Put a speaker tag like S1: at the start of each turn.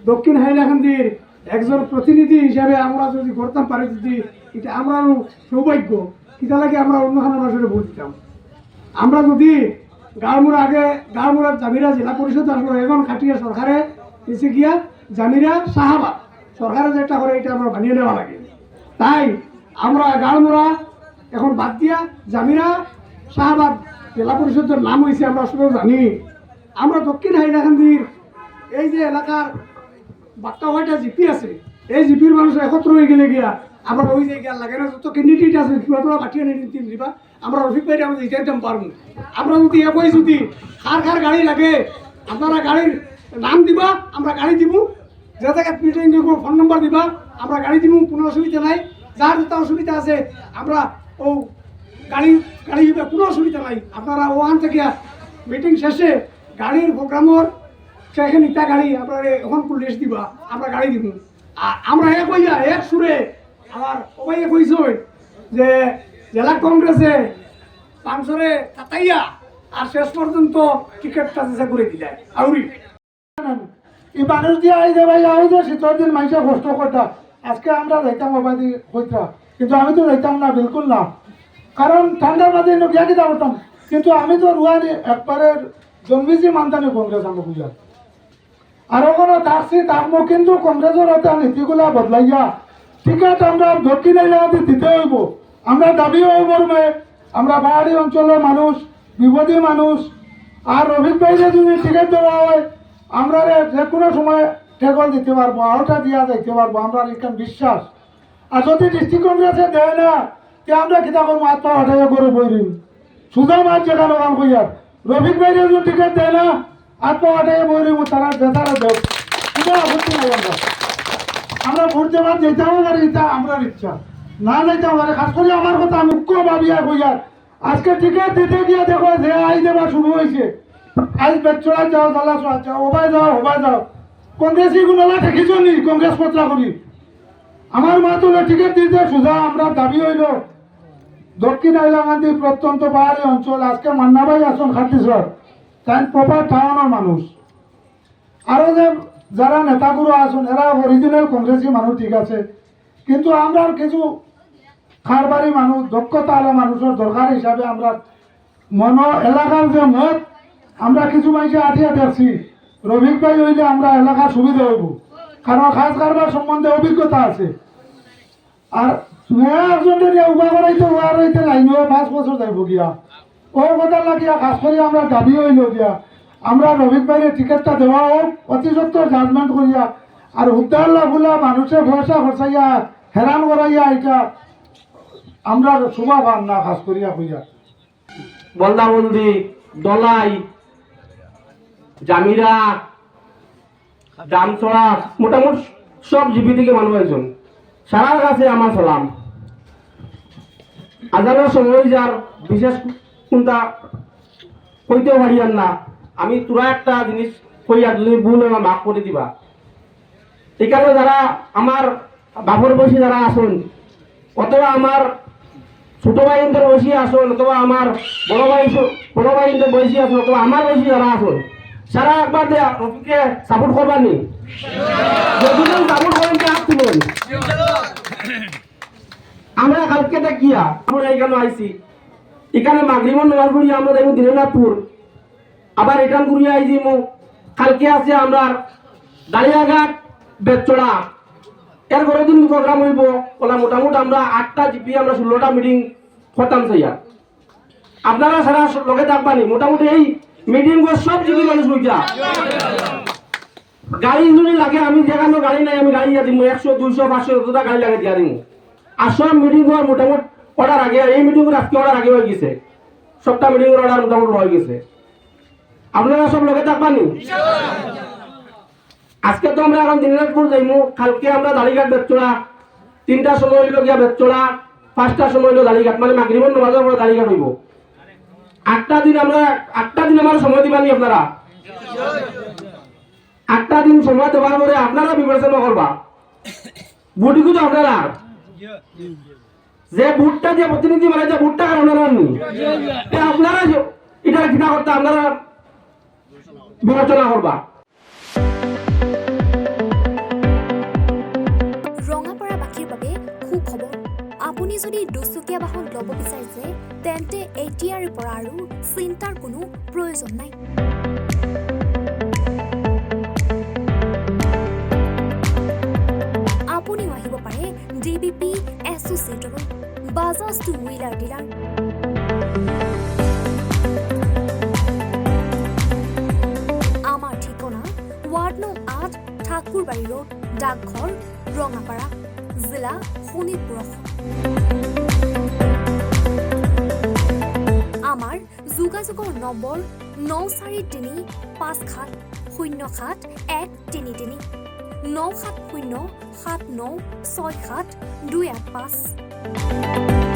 S1: দক্ষিণ হাইলাকান্দির একজন প্রতিনিধি হিসাবে আমরা যদি করতাম পারি, যদি এটা আমরা সৌভাগ্য, এটা লাগে আমরা অন্যখানে মানুষের ভোট দিতাম। আমরা যদি গাড়মুড়া আগে গাড়মুড়ার জামিরা জেলা পরিষদ আসলো, এখন খাটিয়া সরকারে এসে গিয়া জামিরা শাহাবাদ সরকারে যেটা করে এটা আমরা বানিয়ে নেওয়া লাগে। তাই আমরা গাড়মুড়া এখন বাদ দিয়া জামিরা শাহাবাদ জেলা পরিষদের নাম হয়েছে, আমরা সবাই জানি। আমরা দক্ষিণ হাইলাকান্দির এই যে এলাকার বাক্কা হয়টা জিপি আছে, এই জিপির মানুষ একত্র হয়ে গেলে গিয়া আমরা ওই জায়গায় লাগে না, যত ক্যান্ডিডেট আছে তোরা পাঠিয়ে নিয়ে দিবা, আমরা রফিক ভাই আমরা দিতে পারবো। আমরা যদি একই যদি খার গাড়ি লাগে, আপনারা গাড়ির নাম দিবা, আমরা গাড়ি দিব, যে জায়গায় মিটিং করবো ফোন নম্বর দিবা, আমরা গাড়ি দিব, কোনো অসুবিধা নাই। যার যেটা অসুবিধা আছে আমরা ও গাড়ি দিবে, কোনো অসুবিধা নাই। আপনারা ওখান থেকে মিটিং শেষে গাড়ির প্রোগ্রামর সেখানে ইটা গাড়ি আপনার এখন লিস্ট দিবা, আমরা গাড়ি দিব। আর আমরা এক সুরে আমার ওবাইয়ে কইস যে জেলা কংগ্রেসে পাঁচরে তাতাইয়া আর শেষ পর্যন্ত টিকিটটা চেষ্টা করে দিলে আউরি এই মানুষ দিয়ে আই যে ভাই আই যে শীতের দিন মাইসে কষ্ট করতা, আজকে আমরা যাইতাম ওবাদি হইতা, কিন্তু আমি তো যাইতাম না, বিলকুল না। কারণ ঠান্ডার মাঝে গিয়া কিতা করতাম, কিন্তু আমি তো রুয়ানি একবারে জন্মিছি মানতানি কংগ্রেস আমি বুঝা। আরো কোনো থাকছি থাকবো, কিন্তু কংগ্রেসের একটা নীতিগুলা বদলাইয়া টিকিট আমরা দক্ষিণ এলাকাতে দিতে হইব। আমরা দাবিও করবে, আমরা পাহাড়ি অঞ্চলের মানুষ, বিপদী মানুষ। আর রফিক ভাইকে যদি টিকিট দেওয়া হয়, আমরা যে কোনো সময় ঠেকল দিতে পারবো, আহটা দিয়া যাইতে পারবো, আমরা এখানে বিশ্বাস। আর যদি ডিস্ট্রিক্ট কংগ্রেসে দেয় না, তে আমরা কিতা করবো, আত্মা হঠাইয়া করে বইরিম সুজা মাছ যেখানে কাম কইয়ার। রফিক ভাইকে যদি টিকিট দেয় না, আত্মা হঠাইয়া বইরিম, তারা বেতারা দেব, কোনো আপত্তি নাই। আমরা ভোট দেওয়ার যেতেও পারি, এটা আমরা ইচ্ছা না যাইতেও পারে। খাস করে আমার কথা মুখ্য ভাবিয়া কইয়ার, আজকে টিকিট দিতে গিয়ে দেখো যে আই দেওয়া শুরু হয়েছে, আজ বেচড়া যাও, জালাচড়া যাও, হবাই যাও। কংগ্রেস গুণলা দেখিছ নি কংগ্রেস পত্রা করি? আমার মা তোলে টিকিট দিতে সোজা। আমরা দাবি হইল দক্ষিণ হাইলাকান্দি প্রত্যন্ত পাহাড়ি অঞ্চল, আজকে মান্নাবাই আসন খাটিছর, তাই প্রপার টাউনের মানুষ। আরো যে যারা নেতাগুলো আসুন, এরা অরিজিনাল কংগ্রেসি মানুষ, ঠিক আছে, কিন্তু আমরা কিছু খারবারি মানুষ, দক্ষতা আলা মানুষের দরকার হিসাবে আমরা এলাকার যে মত, আমরা কিছু মানুষে আঠিয়া দেখছি। রফিক ভাই হইলে আমরা এলাকার সুবিধা হইব, কারণ খাস কারবার সম্বন্ধে অভিজ্ঞতা আছে। আর একজনের উভা করাইতে উহার হইতে লাইনও 5 বছর যাইব গিয়া, ও কথা লাগিয়া খাস করে আমরা দাবি হইল গিয়া আমরা রফিক ভাইয়ের টিকিটটা দেওয়া হোক, অতি সত্তর জাজমেন্ট করিয়া। আর উদ্ধার লাভুলা মানুষের ভরসা খরচাইয়া হেরান করাইয়া, এটা আমরা শোভা পান না। খাস করিয়া হইয়া
S2: বন্দাবন্দি, দলাই, জামিরা, দামছড়া, মোটামুটি সব জিপি থেকে মানুষ একজন সারার কাছে আমার সালাম। আজানের সময় যার বিশেষ কোনটা কইতেও পারিয়ান না, আমি তোরা একটা জিনিস কইয়া তুমি ভুল আমার মাফ করে দিবা। এখানে যারা আমার বাপর বয়সী যারা আসুন, অথবা আমার ছোট ভাইদের বয়সী আসুন, অথবা আমার বড় ভাইদের বয়সী আসুন, অথবা আমার বয়সী যারা আসুন, সারা একবার রফিককে সাপোর্ট করবার নি, যতজন সাপোর্ট করেন কে আসছিলেন। আমরা কালকে দেখিয়া আমরা এখানে আইছি, এখানে মাগরিবন নামাজ পড়িয়া আমরা দেখুন দিনাজপুর, আবার এখান ঘুরিয়ে আইছি কালকে আছে আমরা দাঁড়িয়াঘাট, বেচড়া। এর পরের দিন প্রোগ্রাম হইব ওলা মোটামুটি আমরা 8টা জিপি, আমরা 16টা মিটিং খতাম চাইয়া। আপনারা সারা লগে থাকবানি, মোটামুটি এই মিটিং সব জিপি মানুষ লইয়া গাড়ি যদি লাগে, আমি যেখানে গাড়ি নাই আমি গাড়ি দিয়া দিব, 100, 200, 500 যতটা গাড়ি লাগে দিয়া দিব। আর সব মিটিং হওয়ার মোটামুটি অর্ডার আগে, এই মিটিং আজকে অর্ডার আগে হয়ে গেছে, সবটা মিটিং অর্ডার মোটামুটি হয়ে গেছে। আপনারা সব লগে থাকবানি। আজকে তো আমরা এখন দিনাজপুর যাইমু, কালকে আমরা দাড়িঘাট, বেচড়া, 3টার সময় হইল গিয়া বেচড়া, 5টার সময় হইল দাড়িঘাট, মানে মাগরিবন নামাজের পরে দাড়িঘাট হইব। 8টা দিন আমার সময় দিবানি আপনারা। 8টা দিন সময় দেওয়ার পরে আপনারা বিবেচনা করবা, বুটিকু তো আপনারা যে বুটটা দিয়ে প্রতিনিধি মানে যে বুটটা আপনারা নি, আপনারা এটা কিনা করতে আপনারা বিবেচনা করবা।
S3: যদি দুচকীয়া বাহন ল'ব বিচাৰিছে তেন্তে এতিয়াৰে পৰা আৰু চিন্তাৰ কোনো প্ৰয়োজন নাই। আপুনিও আহিব পাৰে DBP এছ'চিয়েটলৈ, বাজাজ টু হুইলাৰ ডিলাৰ। আমাৰ ঠিকনা ৱাৰ্ড নং 8 ঠাকুৰবাৰী ৰোড, ডাকঘৰ, ৰঙাপাৰা, জিলা শোণিতপুৰ। আমাৰ যোগাযোগৰ নম্বৰ 9435707133 9707967285285।